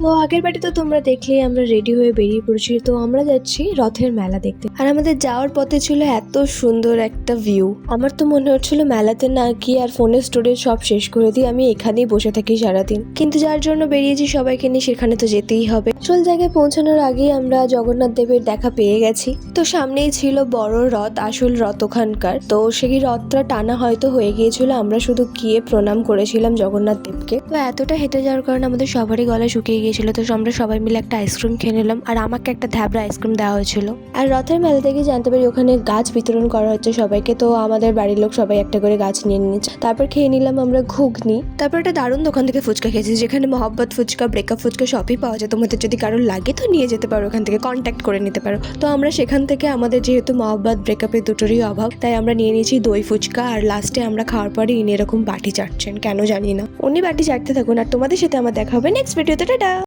তো আগের বাড়ি তো তোমরা দেখলেই আমরা রেডি হয়ে বেরিয়ে পড়েছি। তো আমরা যাচ্ছি রথের মেলা দেখতে। আর আমাদের যাওয়ার পথে ছিল এত সুন্দর একটা ভিউ, আমার তো মনে হচ্ছিল মেলাতে না গিয়ে আর ফোনের স্টোরেজ সব শেষ করে দিই, আমি এখানেই বসে থাকি সারাদিন। কিন্তু যার জন্য বেরিয়েছি সবাইকে নিয়ে, সেখানে তো যেতেই হবে। আসল জায়গায় পৌঁছানোর আগেই আমরা জগন্নাথ দেবের দেখা পেয়ে গেছি। তো সামনেই ছিল বড় রথ, আসল রথ ওখানকার। তো সেই রথটা টানা হয়তো হয়ে গিয়েছিল, আমরা শুধু গিয়ে প্রণাম করেছিলাম জগন্নাথ দেবকে। তো এতটা হেঁটে যাওয়ার কারণে আমাদের সবারই গলা শুকিয়ে গিয়েছিল। তো আমরা সবাই মিলে একটা আইসক্রিম খেয়ে নিলাম, আর আমাকে একটা ধ্যাবড়া আইসক্রিম দেওয়া হয়েছিল। আর রথের মেলা থেকে জানতে পারি ওখানে গাছ বিতরণ করা হচ্ছে সবাইকে। তো আমাদের বাড়ির লোক সবাই একটা করে গাছ নিয়ে নিচ্ছে। তারপর খেয়ে নিলাম আমরা ঘুগনি। তারপর একটা দারুণ দোকান থেকে ফুচকা খেয়েছি, যেখানে মহব্বত ফুচকা, ব্রেকআপ ফুচকা সবই পাওয়া যায়। তোমাদের যদি কারোর লাগে তো নিয়ে যেতে পারো, ওখান থেকে কন্ট্যাক্ট করে নিতে পারো। তো আমরা সেখান থেকে, আমাদের যেহেতু মহব্বত ব্রেকআপের দুটোরই অভাব, তাই আমরা নিয়ে নিয়েছি দই ফুচকা। আর লাস্টে আমরা খাওয়ার পরে ইনি এরকম বাটি চাটছেন, কেন জানি না। উনি বাটি চাটতে থাকুন, আর তোমাদের সাথে আমার দেখা হবে নেক্সট ভিডিওতে। টাটা।